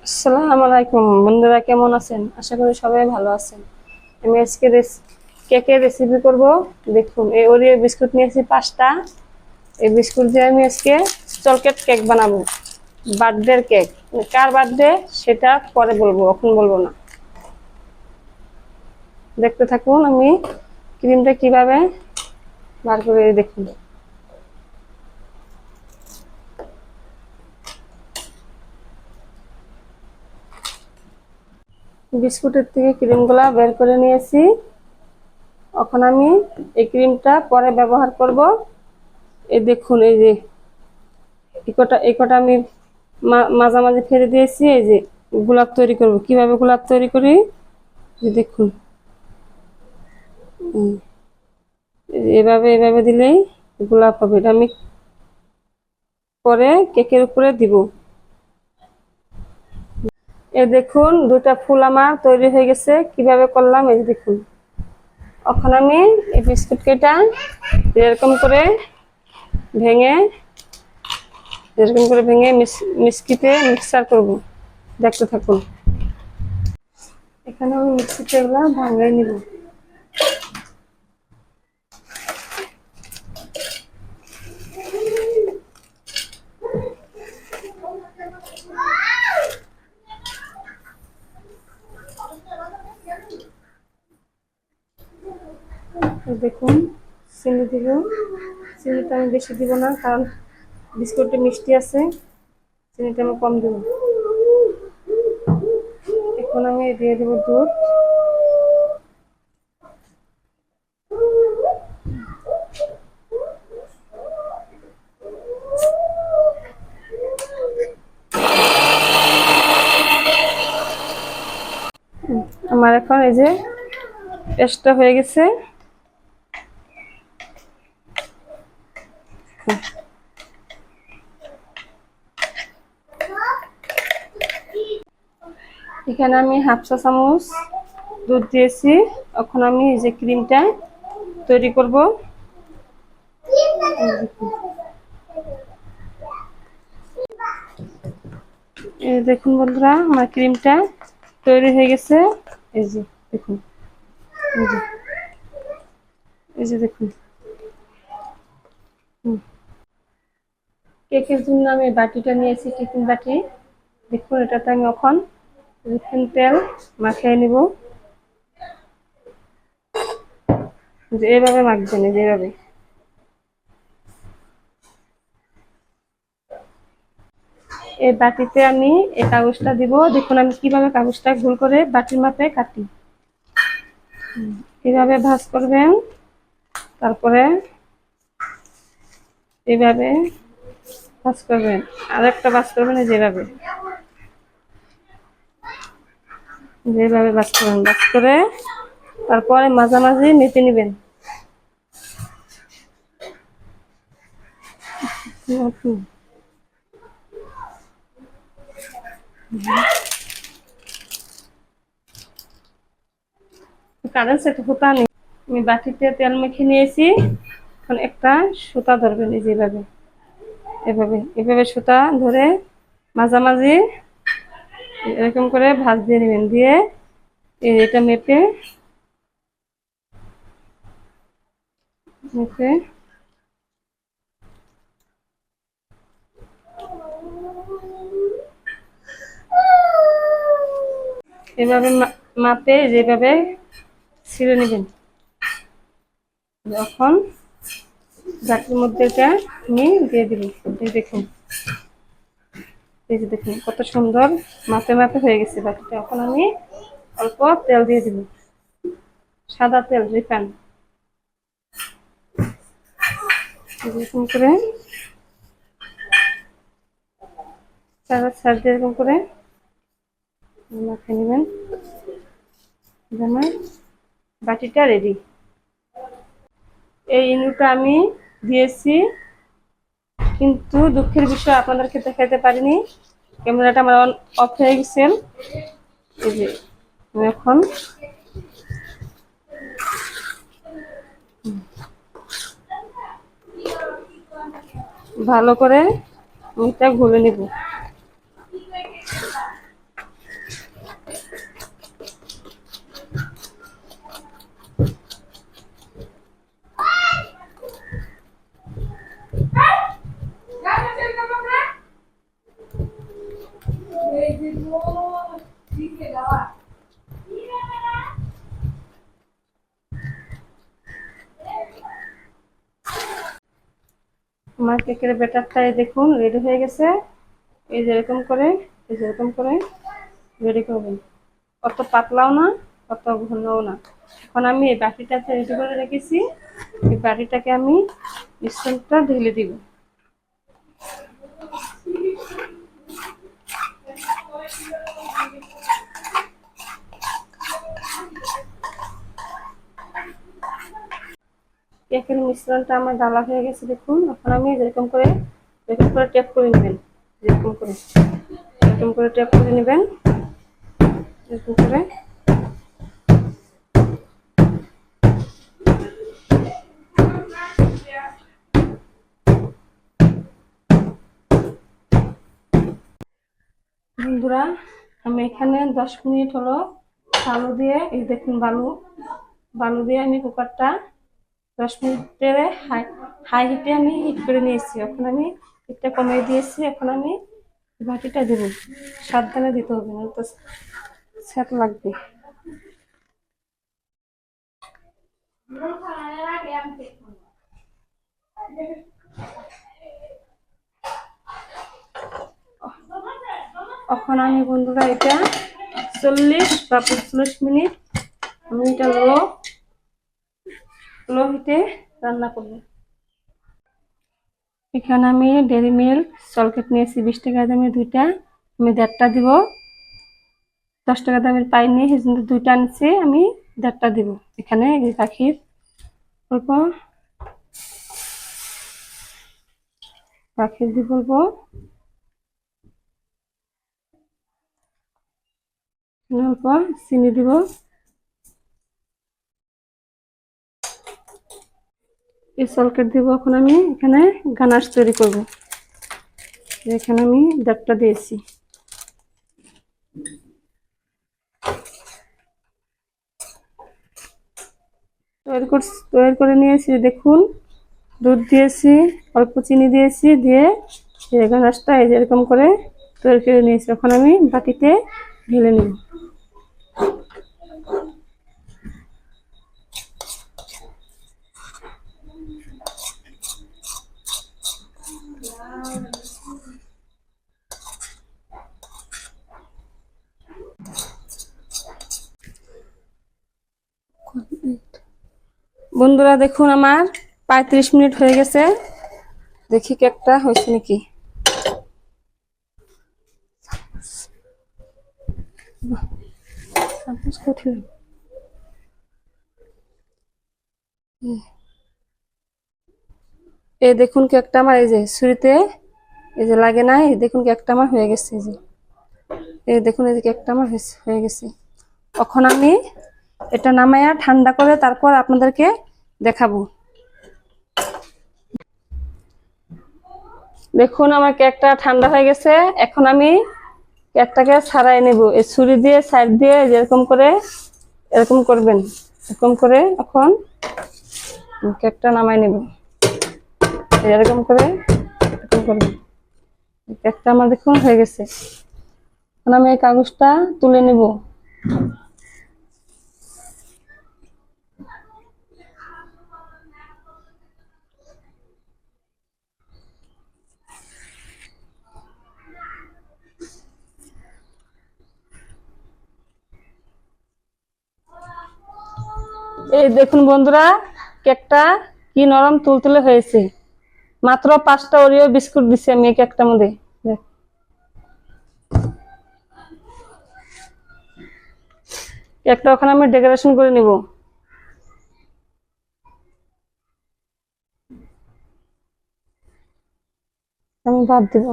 আসসালামু আলাইকুম বন্ধুরা, কেমন আছেন? আশা করি সবাই ভালো আছেন। আমি আজকে কেকের রেসিপি করব। দেখুন, এই ওরিও বিস্কুট নিয়েছি 5টা। এই বিস্কুট দিয়ে আমি আজকে চকলেট কেক বানাবো। বার্থডের কেক। কার বার্থডে সেটা পরে বলবো, এখন বলবো না। দেখতে থাকুন আমি ক্রিমটা কিভাবে বার করে দেখুন। বিস্কুটের থেকে ক্রিমগুলা বের করে নিয়েছি। এখন আমি এই ক্রিমটা পরে ব্যবহার করব। এই দেখুন, এই যে এই কটা আমি মাঝামাঝি ফেলে দিয়েছি। এই যে গোলাপ তৈরি করব, কিভাবে গোলাপ তৈরি করি দেখুন। এভাবে এভাবে দিলেই গোলাপ হবে। এটা আমি পরে কেকের উপরে দিব। এই দেখুন, দুটা ফুল আমার তৈরি হয়ে গেছে। কিভাবে করলাম এই দেখুন। এখন আমি এই বিস্কুট কেটা ভেঙে এরকম করে ভেঙে মিক্সিতে মিক্সার করব। দেখতে থাকুন। এখানে আমি মিক্সিতে এগুলা ভাঙিয়ে নিব। দেখুন, চিনি দিব। চিনিটা আমি বেশি দিব না, কারণ বিস্কুটটা মিষ্টি আছে। চিনিটা আমি কম দেব। এখন আমি দিয়ে দেবো দুধ। আমার এখন এই যে পেস্টটা হয়ে গেছে। এখানে আমি হাফ চা চামচ দুধ দিয়েছি। এখন আমি এই যে ক্রিমটা তৈরি করব। এই দেখুন বন্ধুরা, আমার ক্রিমটা তৈরি হয়ে গেছে। এই যে দেখুন, এই যে এই যে দেখুন। কেকের জন্য আমি বাটিটা নিয়েছি, টিফিন বাটি। দেখুন, এটাতে আমি এখন রিফাইন তেল মাখিয়ে নিব। এইভাবে মাখবেন, যেভাবে। এই বাটিতে আমি এই কাগজটা দিব। দেখুন আমি কিভাবে কাগজটা গোল করে বাটির মাপে কাটি। কিভাবে ভাঁজ করবেন, তারপরে এইভাবে ভাঁজ করবেন, আর একটা ভাঁজ করবেন যেভাবে যেভাবে ভাঁজ করবেন। ভাঁজ করে তারপরে মাঝামাঝি মেপে নেবেন। কারেন্ট সেট সুতা নেই। আমি বাটিতে তেল মেখে নিয়েছি। এখন একটা সুতা ধরবেন, এই যেভাবে এভাবে এভাবে সুতা ধরে মাঝামাঝি এরকম করে ভাঁজ দিয়ে নেবেন। দিয়ে এটা মেপে মেপে এভাবে মাপে যেভাবে ছিঁড়ে নেবেন। যখন বাটির মধ্যে এটা আমি দিয়ে দিব। এই দেখুন, এই যে দেখুন কত সুন্দর মাপে মাপে হয়ে গেছে বাটিটা। এখন আমি অল্প তেল দিয়ে দিব, সাদা তেল, রিফাইন। এরকম করে সাইড দিয়ে এরকম করে মাখিয়ে নেবেন। আমার বাটিটা রেডি। এই ইনুটা আমি দিয়েছি, কিন্তু দুঃখের বিষয় আপনাদেরকে দেখাতে পারিনি। ক্যামেরাটা আমার অফ হয়ে গেছে। এই যে আমি এখন ভালো করে এটা ঘুরে নেব। আমার কেকের ব্যাটারটা দেখুন রেডি হয়ে গেছে। এই যে এরকম করে, এই যে এরকম করে রেডি করবেন। অত পাতলাও না, অত ঘনও না। এখন আমি এই বাটিটাতে রেডি করে রেখেছি, এই বাটিটাকে আমি মিশ্রণটা ঢেলে দিব। কেকের মিশ্রণটা আমার ঢালা হয়ে গেছে দেখুন। এখন আমি এরকম করে ট্যাপ করে নেবেন, এরকম করে ট্যাপ করে নেবেন, এরকম করে। বন্ধুরা, আমি এখানে 10 মিনিট হলো বালু দিয়ে, এই দেখুন বালু দিয়ে আমি কুকারটা 10 মিনিটের হাই হিটে আমি হিট করে নিয়েছি। এখন আমি হিটটা কমিয়ে দিয়েছি। এখন আমি বাটিটা দেব, সাবধানে দিতে হবে, না তো স্যাঁত লাগবে। এখন আমি বন্ধুরা এটা 40 বা 45 মিনিট আমি এটা লো হিটে রান্না করব। এখানে আমি ডেইরি মিল্ক চকলেট নিয়েছি 20 টাকা দামের দুইটা, আমি 1.5টা দিব। 10 টাকা দামের পাই নিয়ে সেজন্য দুইটা আনছি, আমি 1.5টা দিব। এখানে এই গাখির অল্প গাখির দিব, অল্প অল্প চিনি দিব। এই চকলেট দিব। এখন আমি এখানে গানাশ তৈরি করব। এখানে আমি 1.5টা দিয়েছি। তৈরি করে নিয়েছি দেখুন। দুধ দিয়েছি, অল্প চিনি দিয়েছি, দিয়ে গানাশটা এই যেরকম করে তৈরি করে নিয়েছি। এখন আমি বাটিতে ঢেলে নিব। বন্ধুরা দেখুন, আমার 35 মিনিট হয়ে গেছে। দেখি কেকটা হয়েছে নাকি। এই দেখুন কেকটা আমার, এই যে ছুরিতে এই যে লাগে না, এই দেখুন কেকটা আমার হয়ে গেছে। এই দেখুন এই যে কেকটা আমার হয়ে গেছে। এখন আমি এটা নামায়া ঠান্ডা করে তারপর আপনাদেরকে দেখাবো। দেখুন আমার কেকটা ঠান্ডা হয়ে গেছে। এখন আমি কেকটাকে ছাড়াই নেব। এই ছুরি দিয়ে সাইড দিয়ে যেরকম করে এরকম করবেন, এরকম করে এখন কেকটা নামাই নেব। এরকম করে এরকম করবেন। কেকটা আমার দেখুন হয়ে গেছে। এখন আমি এই কাগজটা তুলে নেব। এই দেখুন বন্ধুরা, কেকটা কি নরম তুলতুলে হয়েছে। মাত্র 5টা ওরিও বিস্কুট দিছি আমি এই কেকটার মধ্যে। কেকটা ওখানে আমি ডেকোরেশন করে নিব। আমি ভাত দিব।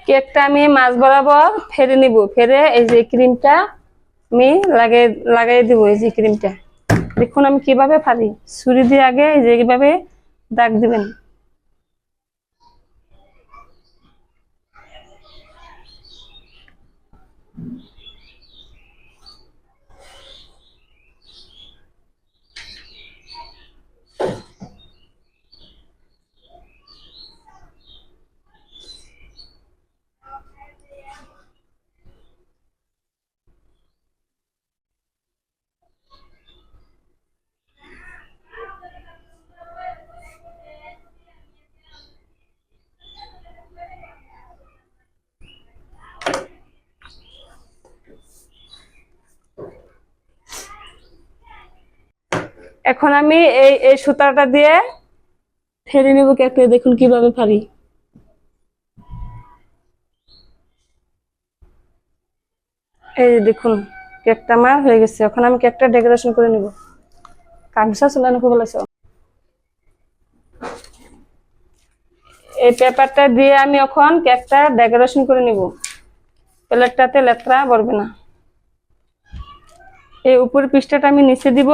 কেকটা আমি মাছ বরাবর ফেরে নিব। ফেরে এই যে ক্রিমটা আমি লাগাই দিব। এই যে ক্রিমটা দেখুন আমি কিভাবে ফালি। ছুরি দিয়ে আগে এই যে এইভাবে দাগ দিবেন। এখন আমি এই এই সুতাটা দিয়ে ফেলে নেব কেকটা, দেখুন কিভাবে পারি। এই দেখুন কেকটা আমার হয়ে গেছে। এখন আমি কেকটা ডেকোরেশন করে নিব। কাগজা চুলানো বলেছ, এই পেপারটা দিয়ে আমি এখন কেকটা ডেকোরেশন করে নিব। প্লেটটাতে লেত্রা পড়বে না। এই উপরের পৃষ্ঠাটা আমি নিচে দিব,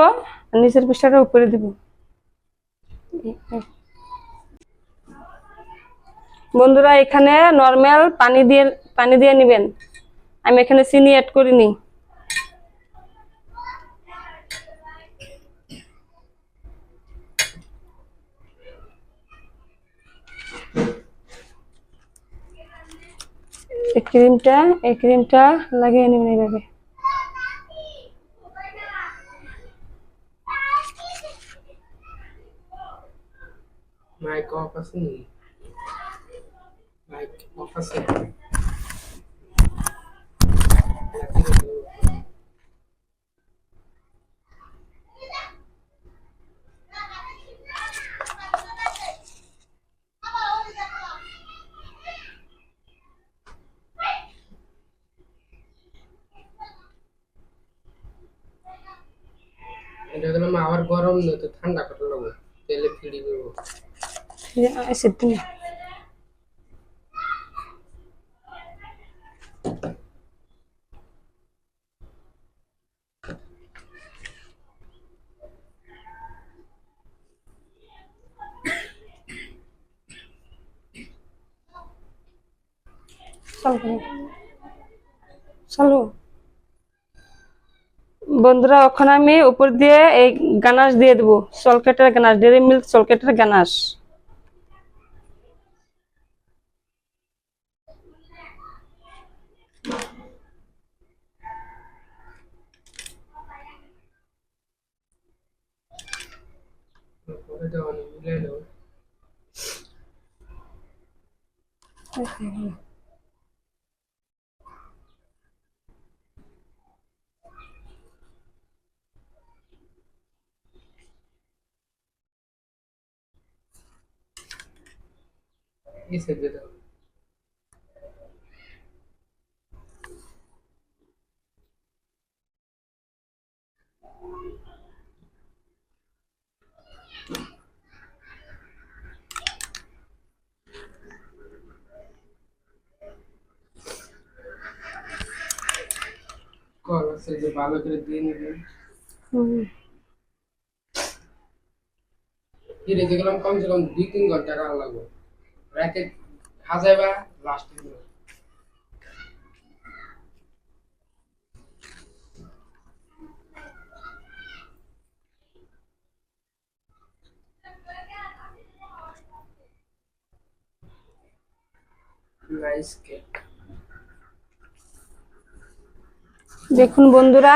আর নিচের পৃষ্ঠাটা উপরে দিব। বন্ধুরা এখানে নরমাল পানি দিয়ে নেবেন। আমি এখানে চিনি অ্যাড করিনি। এই ক্রিমটা লাগিয়ে নেবেন এইভাবে। মাইক অফ আছে নি? মাইক অফ আছে? এটা গেলাম আবার গরম না তো ঠান্ডা করতে লাগবে, তেলে ফিরি দেবো। সিদ্ধ চলো বন্ধুরা, ওখানে আমি উপর দিয়ে এই গানাশ দিয়ে দেবো, চলকেটের গানাশ, ডেরি মিল্ক চলকেটের গানাশ। পরে দেওয়া মিলে নেব। এই সেদ্ধ দাও। কল আছে যে ভালো করে দিয়ে নেবেন। ফিরে গেলাম কমসে কম 2-3 ঘন্টা রাখা লাগবে। রাতে খাজাইবা লাস্ট দিন। Nice cake. দেখুন বন্ধুরা,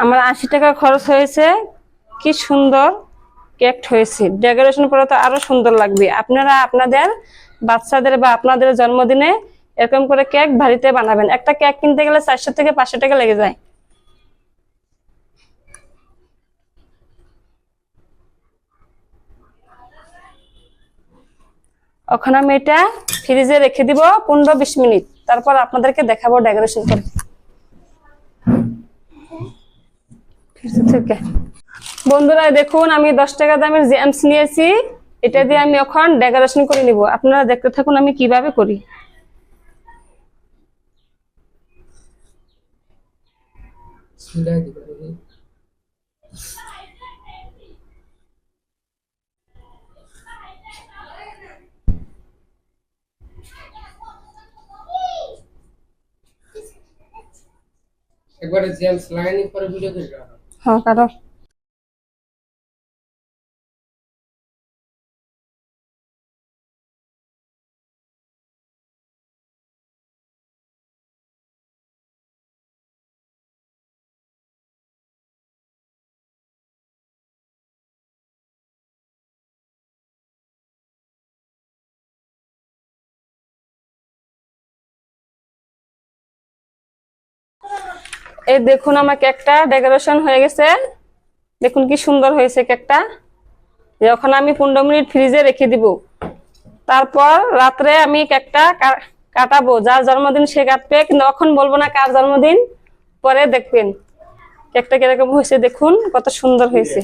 আমার 80 টাকা খরচ হয়েছে। কি সুন্দর কেক হয়েছে। ডেকোরেশন করে তো আরো সুন্দর লাগবে। আপনারা আপনাদের বাচ্চাদের বা আপনাদের জন্মদিনে এরকম করে কেক বাড়িতে বানাবেন। একটা কেক কিনতে গেলে 400 থেকে 500 টাকা লেগে যায়। ওখানে আমি এটা ফ্রিজে রেখে দিব 15-20 মিনিট, তারপর আপনাদেরকে দেখাবো ডেকোরেশন করে। বন্ধুরা দেখুন, আমি 10 টাকা দামের জেমস নিয়েছি। এটা দিয়ে আমি এখন ডেকোরেশন করে নিব। আপনারা দেখতে থাকুন আমি কিভাবে করি। সিলাই দিবেন। একবারে জেমস লাইনিং করে ভিডিও করে রাখো। হ্যাঁ কাটো। এই দেখুন আমার কেকটা ডেকোরেশন হয়ে গেছে, দেখুন কি সুন্দর হয়েছে কেকটা। যখন আমি 15 মিনিট ফ্রিজে রেখে দিব, তারপর রাত্রে আমি কেকটা কাটাবো। যার জন্মদিন সে কাটবে, কিন্তু এখন বলবো না কার জন্মদিন, পরে দেখবেন কেকটা কিরকম হয়েছে। দেখুন কত সুন্দর হয়েছে।